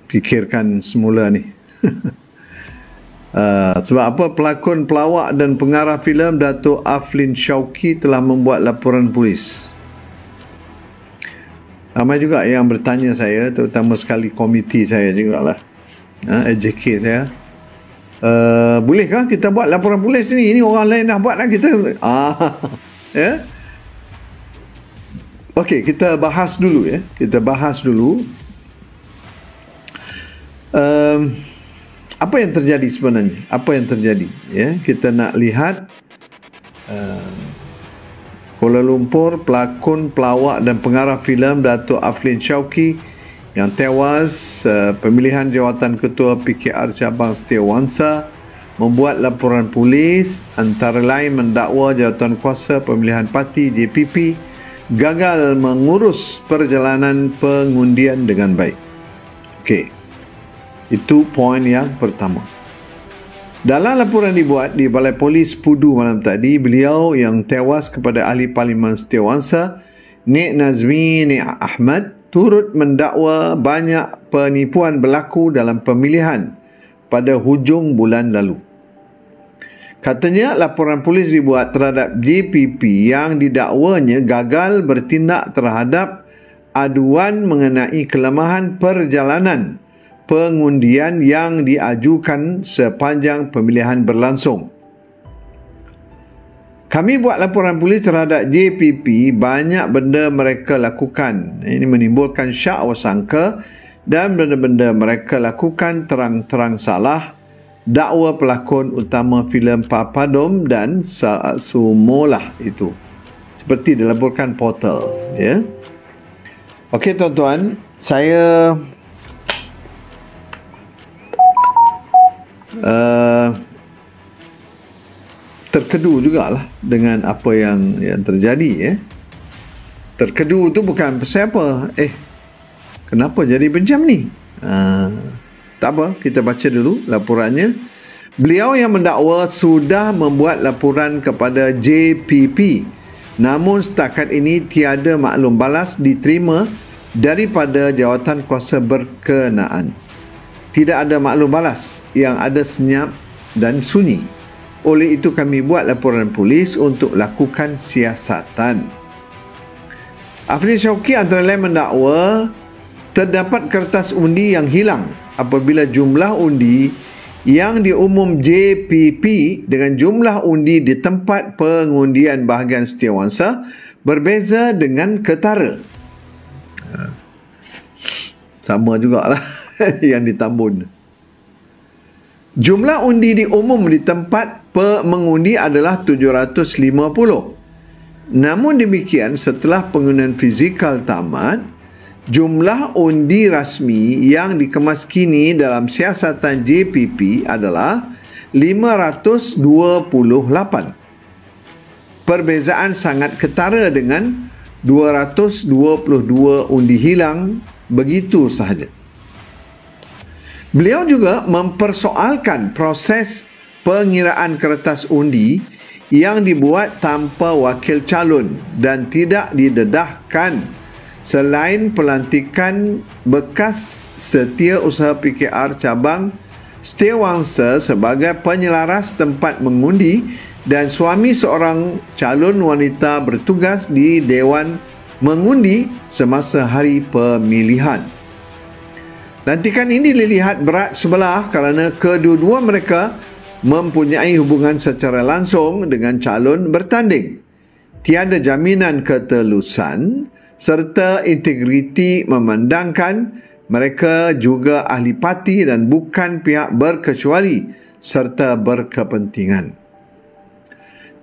fikirkan semula ni. Sebab apa? Pelakon, pelawak dan pengarah filem Dato' Aflin Shauqi telah membuat laporan polis. Ramai juga yang bertanya saya, terutama sekali komiti saya jugalah, AJK saya. Bolehkah kita buat laporan polis ni? Ini orang lain dah buat lah, kita ya. Okey, kita bahas dulu ya. Kita bahas dulu apa yang terjadi sebenarnya. Apa yang terjadi ya. Kita nak lihat Kuala Lumpur, pelakon, pelawak dan pengarah filem Dato' Aflin Shauqi yang tewas pemilihan jawatan ketua PKR cabang Setiawangsa membuat laporan polis antara lain mendakwa Jawatankuasa Pemilihan Parti JPP gagal mengurus perjalanan pengundian dengan baik. Okey. Itu poin yang pertama. Dalam laporan dibuat di Balai Polis Pudu malam tadi, beliau yang tewas kepada Ahli Parlimen Setiawangsa, Nik Nazmi Nik Ahmad, turut mendakwa banyak penipuan berlaku dalam pemilihan pada hujung bulan lalu. Katanya laporan polis dibuat terhadap JPP yang didakwanya gagal bertindak terhadap aduan mengenai kelemahan perjalanan pengundian yang diajukan sepanjang pemilihan berlangsung. Kami buat laporan polis terhadap JPP, banyak benda mereka lakukan. Ini menimbulkan syak wasangka dan benda-benda mereka lakukan terang-terang salah. Dakwa pelakon utama filem Papadom dan Sumolah itu. Seperti dilaporkan portal. Ya. Okey tuan-tuan, saya terkedu jugalah dengan apa yang terjadi ya. Terkedu tu bukan pasal apa. Kenapa jadi macam ni? Tak apa, kita baca dulu laporannya. Beliau yang mendakwa sudah membuat laporan kepada JPP. Namun setakat ini tiada maklum balas diterima daripada Jawatankuasa berkenaan. Tidak ada maklum balas, yang ada senyap dan sunyi. Oleh itu kami buat laporan polis untuk lakukan siasatan. Aflin Shauqi antara lain mendakwa terdapat kertas undi yang hilang apabila jumlah undi yang diumum JPP dengan jumlah undi di tempat pengundian bahagian Setiawangsa berbeza dengan ketara. Sama jugalah yang ditambun. Jumlah undi diumum di tempat mengundi adalah 750. Namun demikian, setelah pengundian fizikal tamat, jumlah undi rasmi yang dikemas kini dalam siasatan JPP adalah 528. Perbezaan sangat ketara dengan 222 undi hilang begitu sahaja. Beliau juga mempersoalkan proses pengiraan kertas undi yang dibuat tanpa wakil calon dan tidak didedahkan selain pelantikan bekas Setiausaha PKR cabang Setiawangsa sebagai penyelaras tempat mengundi dan suami seorang calon wanita bertugas di Dewan Mengundi semasa hari pemilihan. Lantikan ini dilihat berat sebelah kerana kedua-dua mereka mempunyai hubungan secara langsung dengan calon bertanding. Tiada jaminan ketelusan serta integriti memandangkan mereka juga ahli parti dan bukan pihak berkecuali serta berkepentingan.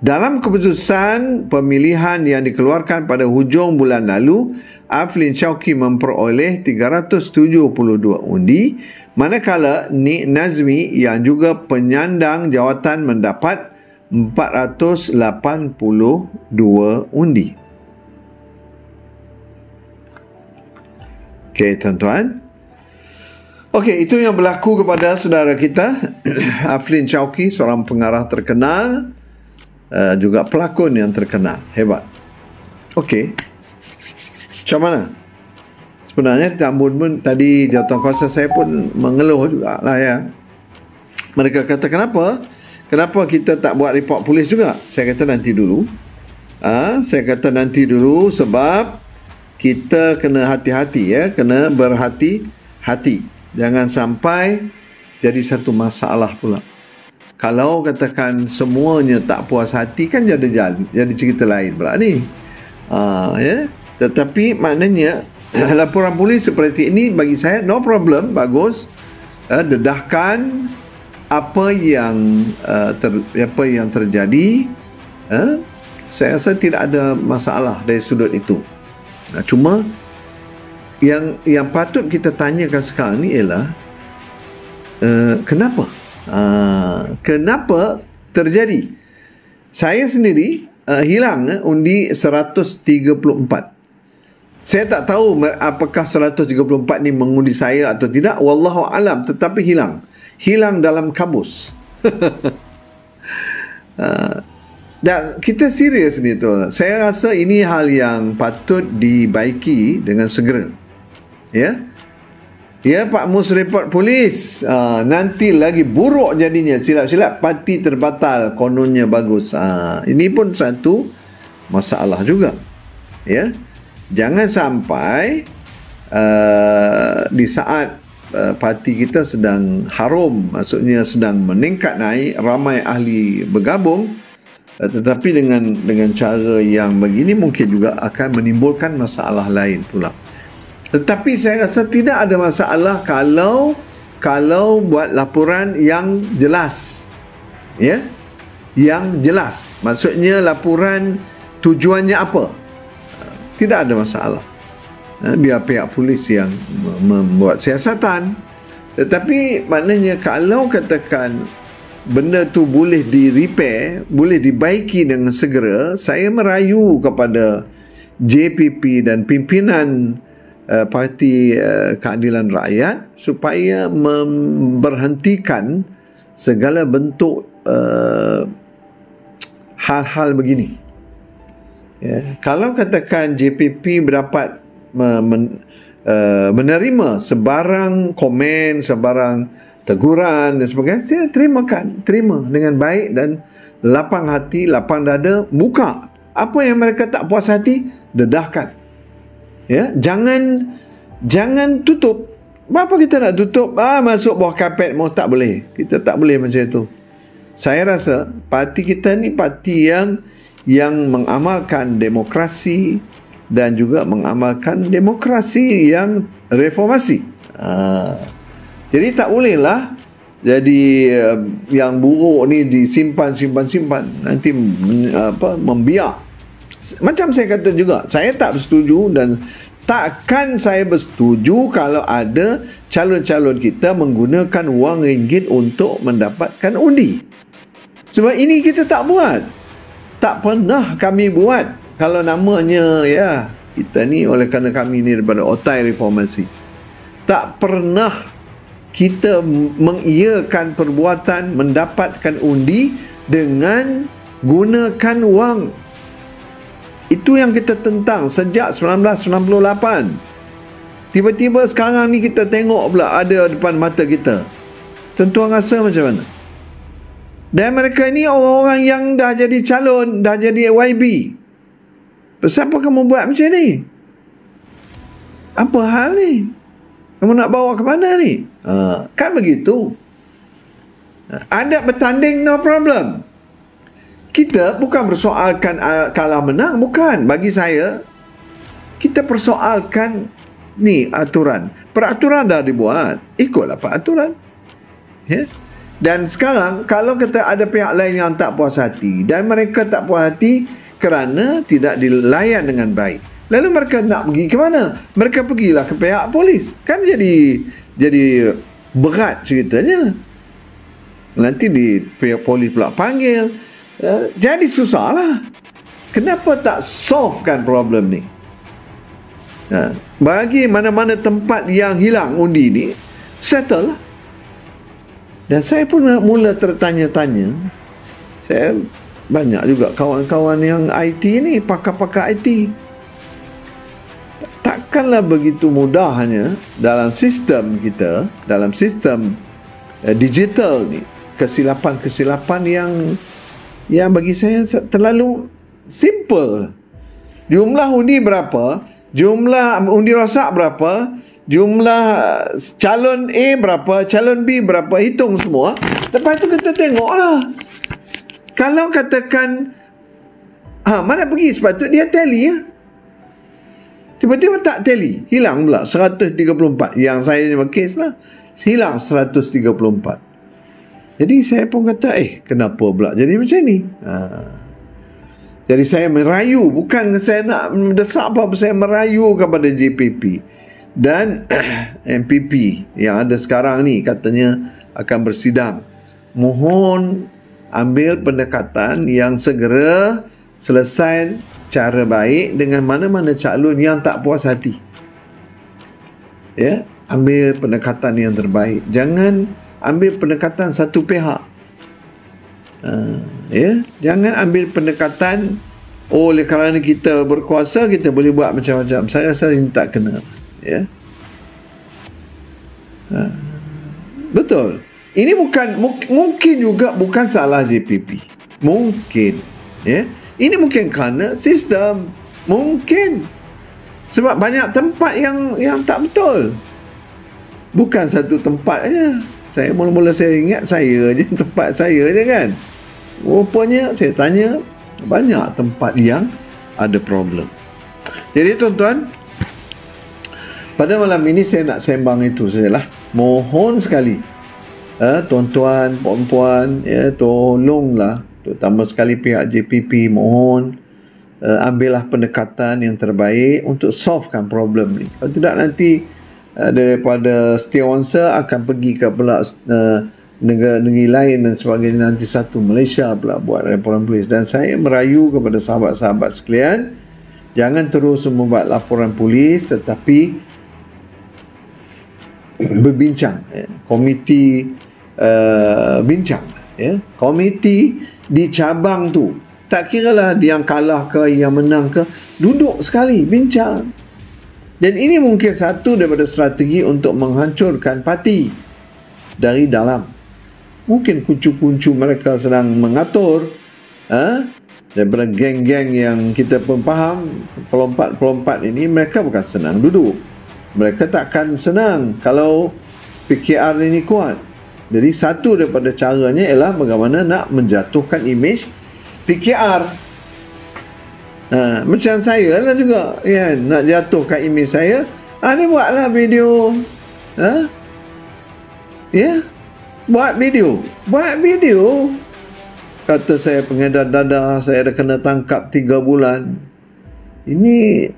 Dalam keputusan pemilihan yang dikeluarkan pada hujung bulan lalu, Aflin Shauqi memperoleh 372 undi, manakala Nik Nazmi yang juga penyandang jawatan mendapat 482 undi. Okey tuan-tuan. Okey, itu yang berlaku kepada saudara kita Aflin Shauqi, seorang pengarah terkenal, juga pelakon yang terkenal. Hebat. Okey. Macam mana? Sebenarnya di Tambun pun tadi jawatankuasa saya pun mengeluh jugalah ya. Mereka kata kenapa kita tak buat report polis juga? Saya kata nanti dulu. Saya kata nanti dulu sebab kita kena hati-hati ya, kena berhati-hati. Jangan sampai jadi satu masalah pula. Kalau katakan semuanya tak puas hati kan jadi cerita lain pula ni. Ya. Tetapi maknanya laporan polis seperti ini bagi saya no problem, bagus. Dedahkan apa yang terjadi. Saya rasa tidak ada masalah dari sudut itu. Cuma yang patut kita tanyakan sekarang ni ialah kenapa? Kenapa terjadi? Saya sendiri hilang undi 134. Saya tak tahu apakah 134 ni mengundi saya atau tidak, wallahu alam, tetapi hilang dalam kabus. Dan kita serius ni tu. Saya rasa ini hal yang patut dibaiki dengan segera. Ya. Ya, Pak Mus report polis. Nanti lagi buruk jadinya. Silap-silap parti terbatal. Kononnya bagus. Ini pun satu masalah juga. Ya. Jangan sampai di saat parti kita sedang harum, maksudnya sedang meningkat naik, ramai ahli bergabung, tetapi dengan cara yang begini mungkin juga akan menimbulkan masalah lain pula. Tetapi saya rasa tidak ada masalah kalau buat laporan yang jelas. Ya. Yang jelas. Maksudnya laporan tujuannya apa? Tidak ada masalah. Biar pihak polis yang membuat siasatan. Tetapi maknanya kalau katakan benda tu boleh di-repair, boleh dibaiki dengan segera, saya merayu kepada JPP dan pimpinan Parti Keadilan Rakyat supaya memberhentikan segala bentuk hal-hal begini. Ya. Kalau katakan JPP berdapat menerima sebarang komen, sebarang teguran dan sebagainya, saya terima dengan baik dan lapang hati, lapang dada, buka. Apa yang mereka tak puas hati, dedahkan. Ya, jangan tutup. Apa kita nak tutup? Masuk bawah kapet mau tak boleh. Kita tak boleh macam itu. Saya rasa parti kita ni parti yang mengamalkan demokrasi dan juga mengamalkan demokrasi yang reformasi. Jadi tak bolehlah jadi yang buruk ni disimpan nanti membiak. Macam saya kata juga, saya tak bersetuju dan takkan saya bersetuju kalau ada calon-calon kita menggunakan wang ringgit untuk mendapatkan undi. Sebab ini kita tak buat. Tak pernah kami buat. Kalau namanya ya, kita ni oleh kerana kami ni daripada otai reformasi, tak pernah kita mengiyakan perbuatan mendapatkan undi dengan gunakan wang. Itu yang kita tentang sejak 1998. Tiba-tiba sekarang ni kita tengok pula ada depan mata kita. Tuan-tuan rasa macam mana? Dan mereka ni orang-orang yang dah jadi calon, dah jadi YB. Kenapa kamu buat macam ni? Apa hal ni? Kamu nak bawa ke mana ni? Kan begitu. Ada bertanding, no problem. Kita bukan persoalkan kalah menang, bukan. Bagi saya, kita persoalkan ni aturan. Peraturan dah dibuat, ikutlah peraturan. Ya? Dan sekarang kalau kita ada pihak lain yang tak puas hati dan mereka tak puas hati kerana tidak dilayan dengan baik, lalu mereka nak pergi ke mana? Mereka pergilah ke pihak polis. Kan jadi berat ceritanya. Nanti di pihak polis pula panggil. Jadi susahlah. Kenapa tak solvekan problem ni? Bagi mana-mana tempat yang hilang undi ni, settle lah. Dan saya pun mula tertanya-tanya. Saya banyak juga kawan-kawan yang IT ni, pakar-pakar IT. takkanlah begitu mudahnya dalam sistem kita, dalam sistem digital ni, kesilapan-kesilapan yang bagi saya terlalu simple. Jumlah undi berapa, jumlah undi rosak berapa, jumlah calon A berapa, calon B berapa, hitung semua. Lepas tu kita tengoklah. Kalau katakan mana pergi, sepatutnya dia tally ya. Tiba-tiba tak tally, hilang pula 134. Yang saya ni kes lah, hilang 134. Jadi saya pun kata, kenapa pula jadi macam ni? Jadi saya merayu, bukan saya nak mendesak apa, saya merayu kepada JPP dan MPP yang ada sekarang ni katanya akan bersidang. Mohon ambil pendekatan yang segera selesai cara baik dengan mana-mana calon yang tak puas hati. Ya, ambil pendekatan yang terbaik. Jangan ambil pendekatan satu pihak. Jangan ambil pendekatan oleh kerana kita berkuasa kita boleh buat macam-macam. Saya rasa ini tak kena. Ya. Betul. Ini mungkin juga bukan salah JPP. Mungkin. Ya. Ini mungkin kerana sistem. Mungkin. Sebab banyak tempat yang tak betul. Bukan satu tempat aja. Saya mula-mula saya ingat saya je, tempat saya je kan. Rupanya saya tanya banyak tempat yang ada problem. Jadi tuan-tuan, pada malam ini saya nak sembang itu sajalah. Mohon sekali tuan-tuan, puan-puan, tolonglah, terutama sekali pihak JPP, mohon ambillah pendekatan yang terbaik untuk solvekan problem ni. Kalau tidak nanti daripada Setiawansa akan pergi ke pula negeri lain dan sebagainya, nanti satu Malaysia pula buat laporan polis. Dan saya merayu kepada sahabat-sahabat sekalian, jangan terus membuat laporan polis tetapi berbincang, komiti bincang, komiti di cabang tu, tak kiralah dia yang kalah ke yang menang ke, duduk sekali bincang. Dan ini mungkin satu daripada strategi untuk menghancurkan parti dari dalam. Mungkin kuncu-kuncu mereka sedang mengatur daripada geng-geng yang kita pun faham, pelompat-pelompat ini, mereka bukan senang duduk. Mereka takkan senang kalau PKR ini kuat. Jadi satu daripada caranya ialah bagaimana nak menjatuhkan imej PKR. Macam saya lah juga, nak jatuhkan imej saya, dia buatlah video. Buat video. Kata saya pengedar dadah, saya dah kena tangkap 3 bulan. Ini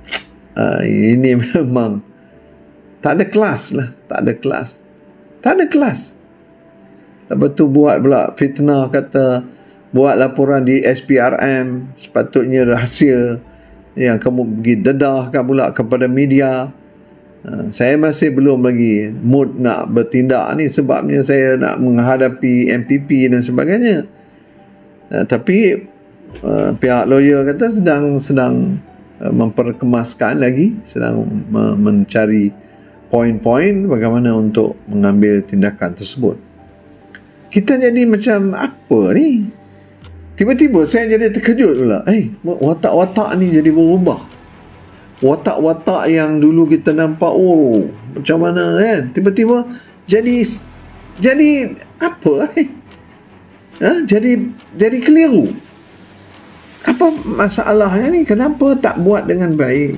memang tak ada kelas lah. Tak ada kelas. Lepas tu buat pula fitnah, kata buat laporan di SPRM, sepatutnya rahsia, yang kamu pergi dedahkan pula kepada media. Saya masih belum lagi mood nak bertindak ni, sebabnya saya nak menghadapi MPP dan sebagainya. Tapi pihak lawyer kata sedang memperkemaskan lagi, sedang mencari poin-poin bagaimana untuk mengambil tindakan tersebut. Kita jadi macam apa ni? Tiba-tiba saya jadi terkejut pula. Watak-watak ni jadi berubah. Watak-watak yang dulu kita nampak, macam mana kan? Tiba-tiba jadi apa? Jadi keliru. Apa masalahnya ni? Kenapa tak buat dengan baik?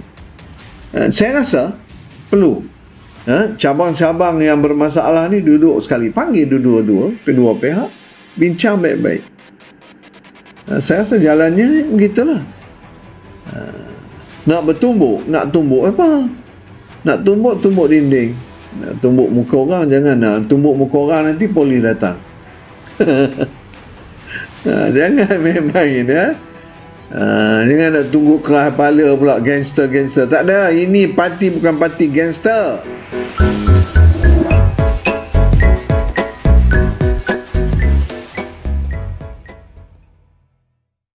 Saya rasa perlu cabang-cabang yang bermasalah ni duduk sekali, panggil kedua pihak, bincang baik-baik. Saya rasa jalannya begitulah. Nak bertumbuk, nak tumbuk apa? Nak tumbuk dinding. Nak tumbuk muka orang, jangan nak tumbuk muka orang, nanti polis datang. Jangan main-main jangan nak tunggu keras kepala pula, gangster. Tak ada, ini parti bukan parti gangster.